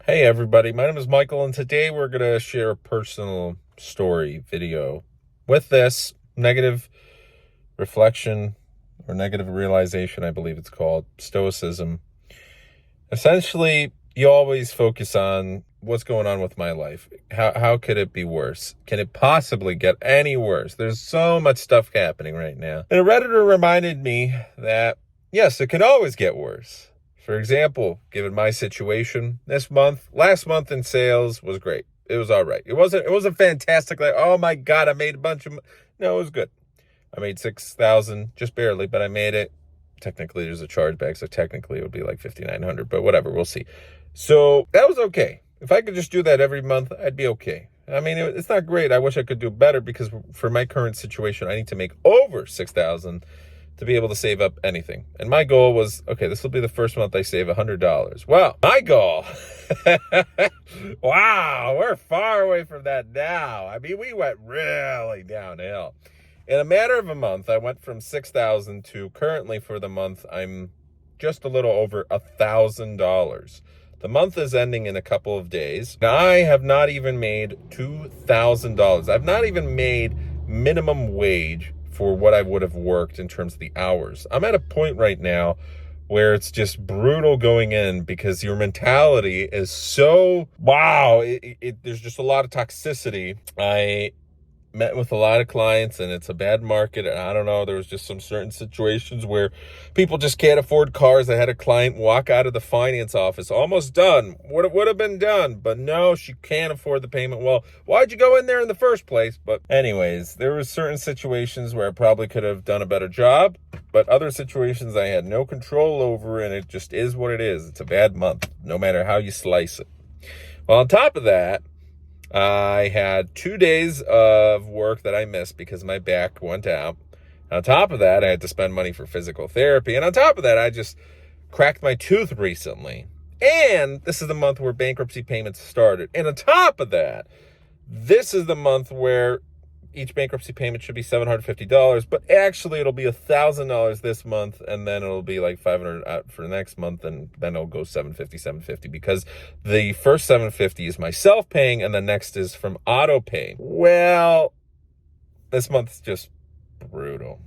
Hey everybody, my name is Michael, and today we're going to share a personal story video with this negative reflection or negative realization, I believe it's called, stoicism. Essentially, you always focus on what's going on with my life. How could it be worse? Can it possibly get any worse? There's so much stuff happening right now. And a Redditor reminded me that, yes, it can always get worse. For example, given my situation, last month in sales was great. It was all right. It wasn't fantastic. Like, oh my God, I made a bunch of, no, it was good. I made 6,000, just barely, but I made it. Technically, there's a chargeback, so technically it would be like 5,900, but whatever, we'll see. So that was okay. If I could just do that every month, I'd be okay. I mean, it's not great. I wish I could do better because for my current situation, I need to make over 6,000 to be able to save up anything. And my goal was, okay, this will be the first month I save $100. Well, my goal, wow, we're far away from that now. I mean, we went really downhill. In a matter of a month, I went from 6,000 to currently for the month, I'm just a little over $1,000. The month is ending in a couple of days. Now, I have not even made $2,000. I've not even made minimum wage for what I would have worked in terms of the hours. I'm at a point right now where it's just brutal going in because your mentality is so, wow, there's just a lot of toxicity. I met with a lot of clients and it's a bad market, and I don't know, there was just some certain situations where people just can't afford cars. I had a client walk out of the finance office almost done, would have been done, but no, she can't afford the payment. Well, why'd you go in there in the first place? But anyways, there was certain situations where I probably could have done a better job, but other situations I had no control over, and it just is what it is. It's a bad month no matter how you slice it. Well, on top of that, I had 2 days of work that I missed because my back went out. On top of that, I had to spend money for physical therapy. And on top of that, I just cracked my tooth recently. And this is the month where bankruptcy payments started. And on top of that, this is the month where each bankruptcy payment should be $750, but actually it'll be $1,000 this month, and then it'll be like $500 for next month, and then it'll go $750 because the first $750 is myself paying, and the next is from auto pay. Well, this month's just brutal.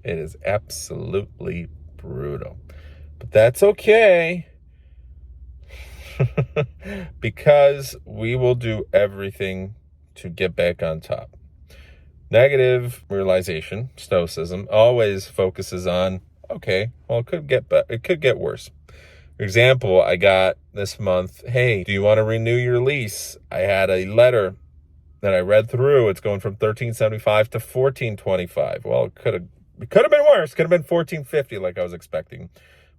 It is absolutely brutal, but that's okay. Because we will do everything to get back on top. Negative realization, stoicism, always focuses on, okay, well, it could get better. It could get worse. For example, I got this month, hey, do you want to renew your lease? I had a letter that I read through. It's going from $1,375 to $1,425. Well, it could have been worse. Could have been $1,450 like I was expecting.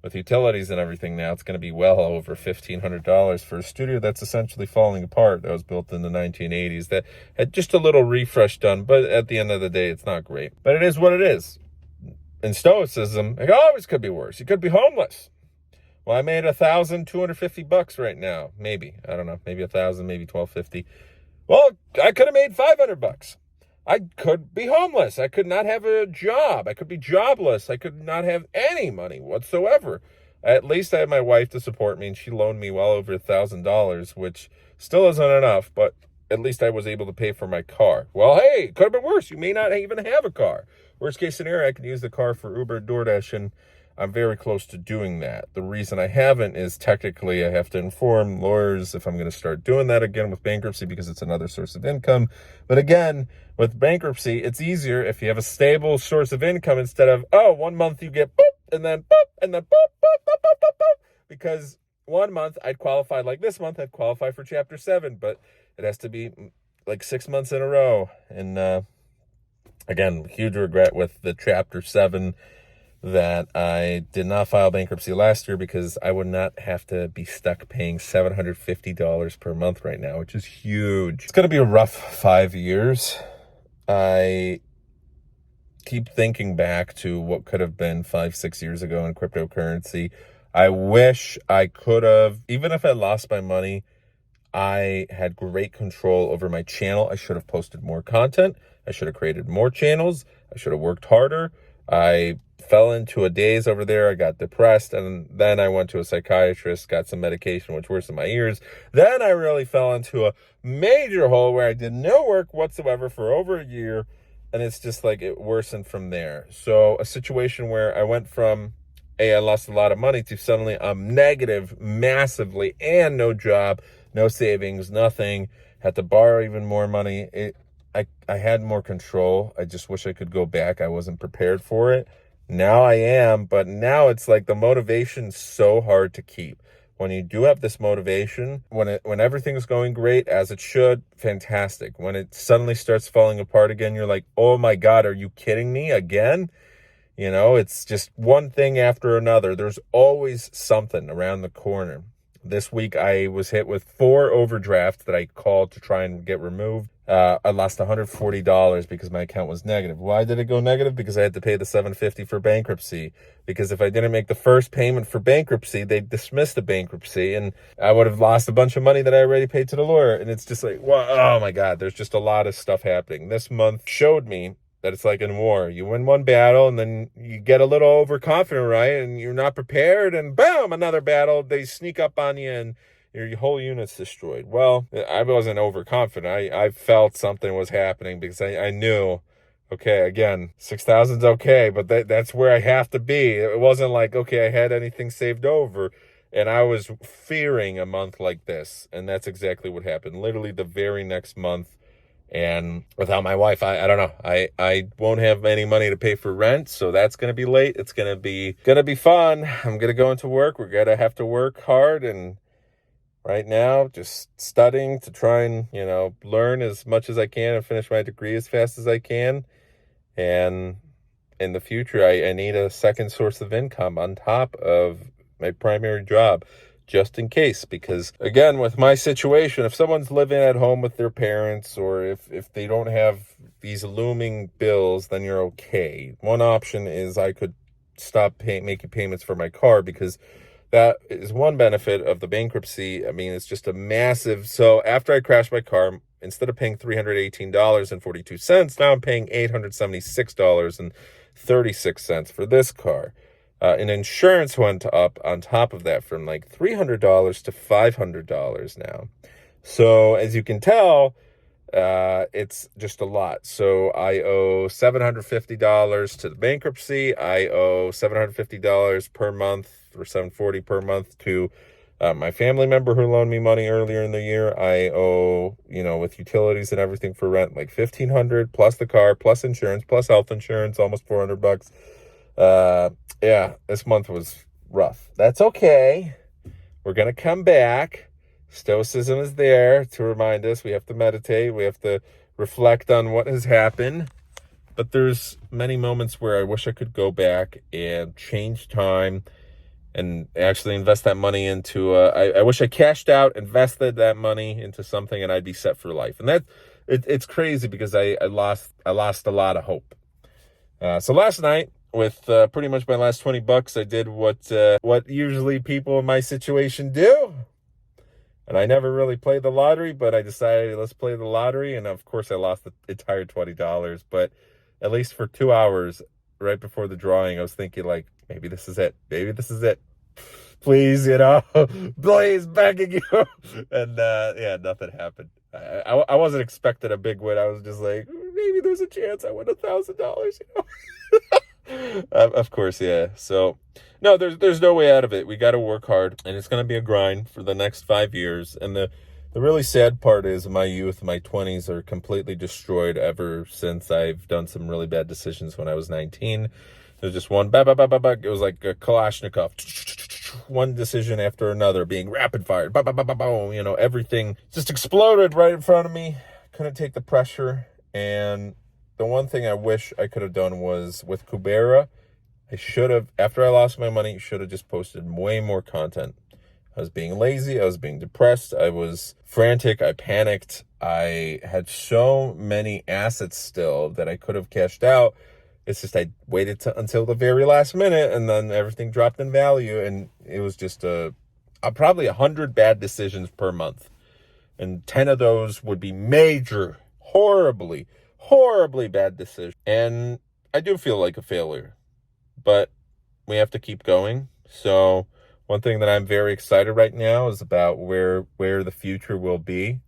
With utilities and everything now, it's going to be well over $1,500 for a studio that's essentially falling apart, that was built in the 1980s, that had just a little refresh done, but at the end of the day, it's not great. But it is what it is. In stoicism, it always could be worse. You could be homeless. Well, I made $1,250 right now. Maybe. I don't know. Maybe 1,000, maybe $1,250. Well, I could have made $500. I could be homeless. I could not have a job. I could be jobless. I could not have any money whatsoever. At least I had my wife to support me, and she loaned me well over $1,000, which still isn't enough, but at least I was able to pay for my car. Well, hey, it could have been worse. You may not even have a car. Worst case scenario, I can use the car for Uber, DoorDash, and I'm very close to doing that. The reason I haven't is technically I have to inform lawyers if I'm going to start doing that again with bankruptcy because it's another source of income. But again, with bankruptcy, it's easier if you have a stable source of income instead of, oh, 1 month you get boop, and then boop, and then boop, boop, boop, boop, boop, boop. Because 1 month I'd qualify, like this month I'd qualify for Chapter 7, but it has to be like 6 months in a row. And again, huge regret with the Chapter 7 that I did not file bankruptcy last year because I would not have to be stuck paying $750 per month right now, which is huge. It's going to be a rough 5 years. I keep thinking back to what could have been 5-6 years ago in cryptocurrency. I wish I could have, even if I lost my money, I had great control over my channel. I should have posted more content. I should have created more channels. I should have worked harder. I fell into a daze over there. I got depressed, and then I went to a psychiatrist, got some medication, which worsened my ears. Then I really fell into a major hole where I did no work whatsoever for over a year, and it's just like it worsened from there. So a situation where I went from, hey, I lost a lot of money, to suddenly I'm negative massively, and no job, no savings, nothing. Had to borrow even more money. I had more control. I just wish I could go back. I wasn't prepared for it. Now I am, but now it's like the motivation's so hard to keep. When you do have this motivation, when everything's going great, as it should, fantastic. When it suddenly starts falling apart again, you're like, oh my God, are you kidding me again? You know, it's just one thing after another. There's always something around the corner. This week, I was hit with 4 overdrafts that I called to try and get removed. I lost $140 because my account was negative. Why did it go negative? Because I had to pay the $750 for bankruptcy. Because if I didn't make the first payment for bankruptcy, they'd dismiss the bankruptcy, and I would have lost a bunch of money that I already paid to the lawyer. And it's just like, wow, oh my God, there's just a lot of stuff happening. This month showed me that it's like in war. You win one battle, and then you get a little overconfident, right? And you're not prepared, and boom, another battle. They sneak up on you, and your whole unit's destroyed. Well, I wasn't overconfident. I felt something was happening because I knew, okay, again, 6,000's okay, but that's where I have to be. It wasn't like, okay, I had anything saved over. And I was fearing a month like this, and that's exactly what happened. Literally the very next month. And without my wife, I don't know. I won't have any money to pay for rent, so that's going to be late. It's going to be fun. I'm going to go into work. We're going to have to work hard, and right now just studying to try and, learn as much as I can and finish my degree as fast as I can. And in the future, I need a second source of income on top of my primary job, just in case. Because again, with my situation, if someone's living at home with their parents, or if they don't have these looming bills, then you're okay. One option is I could stop making payments for my car, because that is one benefit of the bankruptcy. I mean, it's just a massive. So after I crashed my car, instead of paying $318.42, now I'm paying $876.36 for this car. And insurance went up on top of that from like $300 to $500 now. So as you can tell, it's just a lot. So I owe $750 to the bankruptcy. I owe $750 per month, or $740 per month to my family member who loaned me money earlier in the year. I owe, with utilities and everything for rent, like $1,500 plus the car, plus insurance, plus health insurance, almost $400. Yeah, this month was rough. That's okay. We're going to come back. Stoicism is there to remind us we have to meditate. We have to reflect on what has happened. But there's many moments where I wish I could go back and change time and actually invest that money into, I wish I cashed out, invested that money into something, and I'd be set for life. And it's crazy because I lost a lot of hope. So last night, with pretty much my last $20, I did what usually people in my situation do. And I never really played the lottery, but I decided, let's play the lottery. And of course, I lost the entire $20. But at least for 2 hours right before the drawing, I was thinking, like, maybe this is it. Maybe this is it. Please, please, begging you. And yeah, nothing happened. I wasn't expecting a big win. I was just like, maybe there's a chance I win $1,000. Of course, yeah. So, no, there's no way out of it. We got to work hard, and it's going to be a grind for the next 5 years. And the really sad part is my youth, my 20s are completely destroyed ever since I've done some really bad decisions when I was 19. There's just one, it was like a Kalashnikov, one decision after another being rapid fired, everything just exploded right in front of me. Couldn't take the pressure. And the one thing I wish I could have done was with Kubera, I should have, after I lost my money, should have just posted way more content. I was being lazy. I was being depressed. I was frantic. I panicked. I had so many assets still that I could have cashed out. It's just I waited until the very last minute, and then everything dropped in value, and it was just probably 100 bad decisions per month. And 10 of those would be major, horribly bad decisions. And I do feel like a failure. but we have to keep going. So one thing that I'm very excited right now is about where the future will be.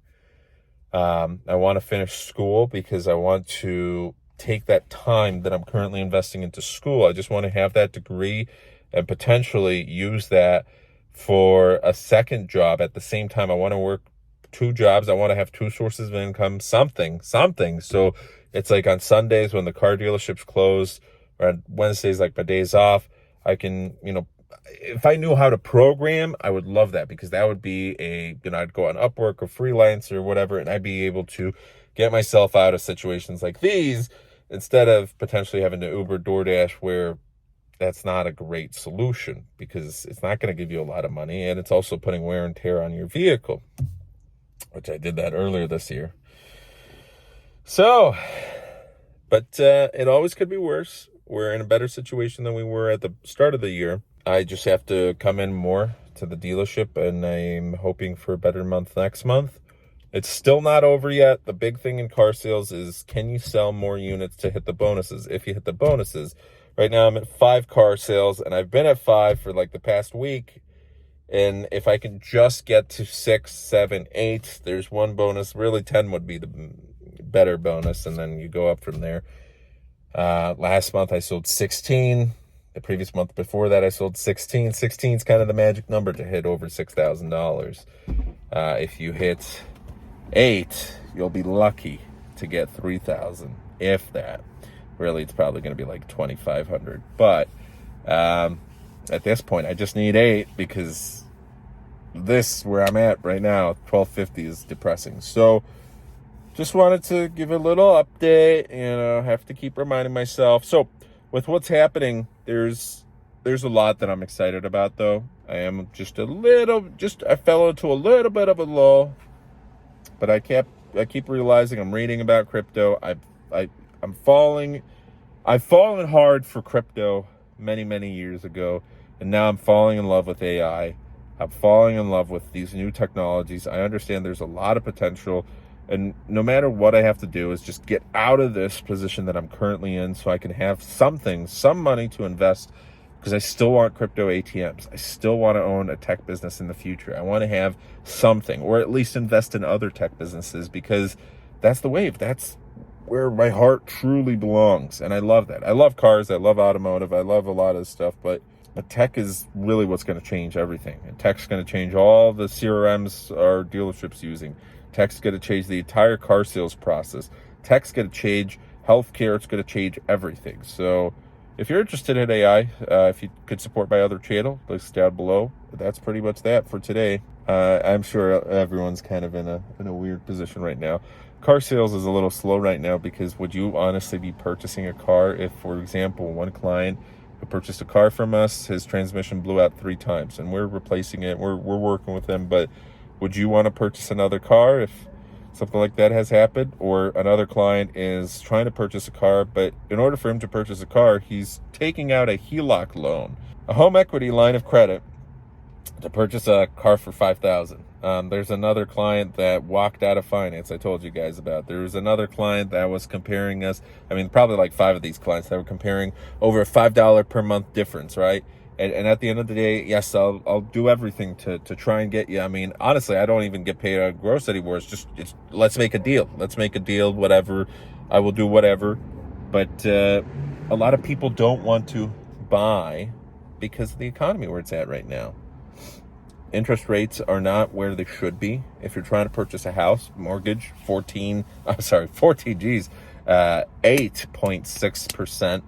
I want to finish school because I want to take that time that I'm currently investing into school. I just want to have that degree and potentially use that for a second job. At the same time, I want to work two jobs. I want to have two sources of income, something. So it's like on Sundays when the car dealership's closed, or on Wednesdays, like my days off, I can, if I knew how to program, I would love that, because that would be I'd go on Upwork or freelance or whatever, and I'd be able to get myself out of situations like these instead of potentially having to Uber, DoorDash, where that's not a great solution because it's not going to give you a lot of money, and it's also putting wear and tear on your vehicle, which I did that earlier this year. So, but it always could be worse. We're in a better situation than we were at the start of the year. I just have to come in more to the dealership, and I'm hoping for a better month next month. It's still not over yet. The big thing in car sales is, can you sell more units to hit the bonuses? If you hit the bonuses, right now I'm at 5 car sales, and I've been at 5 for like the past week. And if I can just get to 6, 7, 8, there's one bonus. Really, 10 would be the better bonus, and then you go up from there. Last month I sold 16. The previous month before that I sold 16. 16 is kind of the magic number to hit over $6,000. If you hit 8, you'll be lucky to get 3,000, if that. Really, it's probably going to be like 2,500. But at this point, I just need 8, because this, where I'm at right now, 1,250 is depressing. So just wanted to give a little update. Have to keep reminding myself. So with what's happening, there's a lot that I'm excited about, though. I am I fell into a little bit of a lull, but I keep realizing I'm reading about crypto. I've fallen hard for crypto many years ago, and now I'm falling in love with AI. I'm falling in love with these new technologies. I understand there's a lot of potential, and no matter what I have to do is just get out of this position that I'm currently in, so I can have some money to invest, because I still want crypto ATMs. I still want to own a tech business in the future. I want to have something, or at least invest in other tech businesses, because that's the wave. That's where my heart truly belongs. And I love that. I love cars. I love automotive. I love a lot of stuff, but tech is really what's going to change everything. And tech's going to change all the CRMs our dealerships using. Tech's going to change the entire car sales process. Tech's going to change healthcare. It's going to change everything. So if you're interested in AI, if you could support my other channel, links down below. That's pretty much that for today. I'm sure everyone's kind of in a weird position right now. Car sales is a little slow right now, because would you honestly be purchasing a car if, for example, one client who purchased a car from us, his transmission blew out 3 times, and we're replacing it. We're working with him, but would you want to purchase another car if something like that has happened? Or another client is trying to purchase a car, but in order for him to purchase a car, he's taking out a HELOC loan, a home equity line of credit, to purchase a car for $5,000. There's another client that walked out of finance I told you guys about. There was another client that was comparing us. Probably like 5 of these clients that were comparing over a $5 per month difference, right? And at the end of the day, yes, I'll do everything to try and get you. Honestly, I don't even get paid on gross anymore. It's let's make a deal. Let's make a deal, whatever. I will do whatever. But a lot of people don't want to buy because of the economy where it's at right now. Interest rates are not where they should be. If you're trying to purchase a house, mortgage, 8.6%.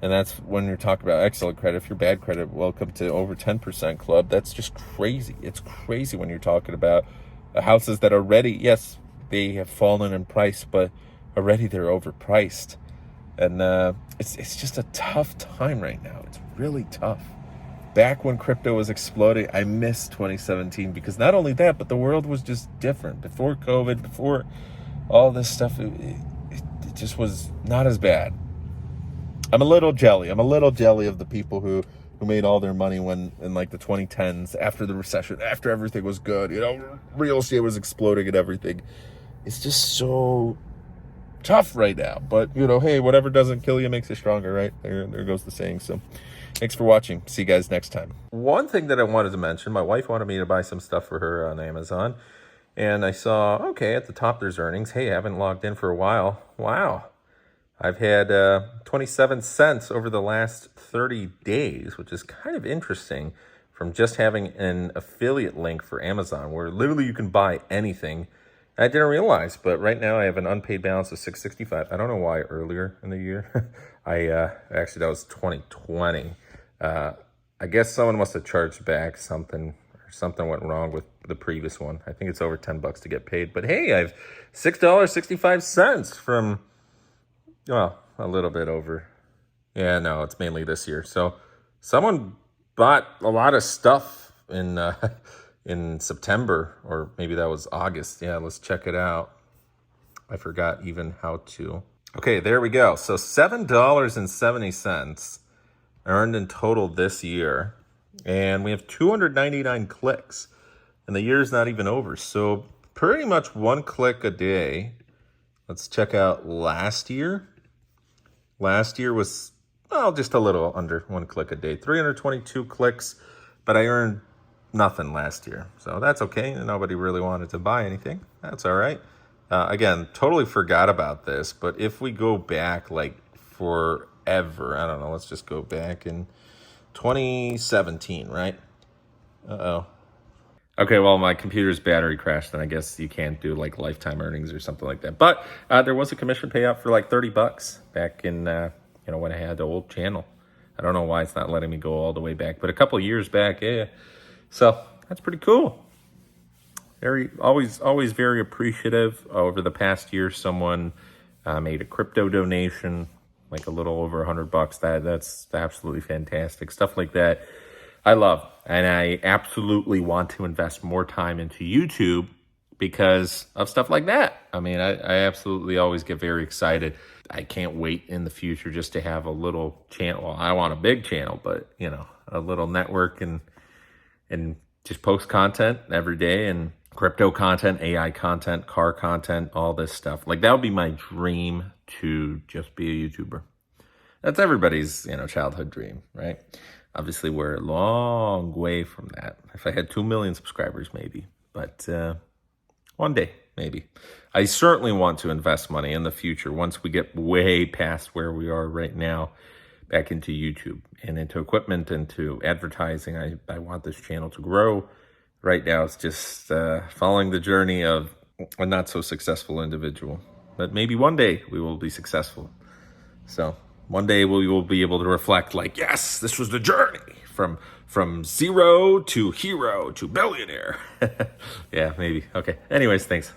And that's when you're talking about excellent credit. If you're bad credit, welcome to over 10% club. That's just crazy. It's crazy when you're talking about houses that already, yes, they have fallen in price, but already they're overpriced. And it's just a tough time right now. It's really tough. Back when crypto was exploding, I miss 2017, because not only that, but the world was just different. Before COVID, before all this stuff, it just was not as bad. I'm a little jelly. I'm a little jelly of the people who made all their money when in like the 2010s, after the recession, after everything was good, real estate was exploding and everything. It's just so tough right now. But, hey, whatever doesn't kill you makes you stronger, right? There goes the saying. So thanks for watching. See you guys next time. One thing that I wanted to mention, my wife wanted me to buy some stuff for her on Amazon. And I saw, okay, at the top there's earnings. Hey, I haven't logged in for a while. Wow. I've had 27 cents over the last 30 days, which is kind of interesting, from just having an affiliate link for Amazon where literally you can buy anything. I didn't realize, but right now I have an unpaid balance of $665. I don't know why earlier in the year. Actually, that was 2020. I guess someone must have charged back something, or something went wrong with the previous one. I think it's over $10 to get paid. But hey, I have $6.65 from, well, a little bit over. Yeah, no, it's mainly this year. So someone bought a lot of stuff in September, or maybe that was August. Yeah, let's check it out. I forgot even how to. Okay, there we go. So $7.70 earned in total this year. And we have 299 clicks. And the year's not even over. So pretty much one click a day. Let's check out last year. Last year was, well, just a little under one click a day. 322 clicks, but I earned nothing last year. So that's okay. Nobody really wanted to buy anything. That's all right. Again, totally forgot about this, but if we go back like forever, I don't know, let's just go back in 2017, right? Uh-oh. Okay, well, my computer's battery crashed, and I guess you can't do like lifetime earnings or something like that. But there was a commission payout for like $30 back in, when I had the old channel. I don't know why it's not letting me go all the way back, but a couple of years back, yeah. So that's pretty cool. Always very appreciative. Over the past year, someone made a crypto donation, like a little over $100. That's absolutely fantastic. Stuff like that I love, and I absolutely want to invest more time into YouTube because of stuff like that. I mean, I absolutely always get very excited. I can't wait in the future just to have a little channel. Well, I want a big channel, but a little network and just post content every day, and crypto content, AI content, car content, all this stuff. Like, that would be my dream, to just be a YouTuber. That's everybody's, childhood dream, right? Obviously, we're a long way from that. If I had 2 million subscribers, maybe. But one day, maybe. I certainly want to invest money in the future once we get way past where we are right now, back into YouTube and into equipment, into advertising. I want this channel to grow. Right now, it's just following the journey of a not so successful individual. But maybe one day we will be successful. So one day we will be able to reflect like, yes, this was the journey from zero to hero to billionaire. Yeah, maybe. Okay. Anyways, thanks.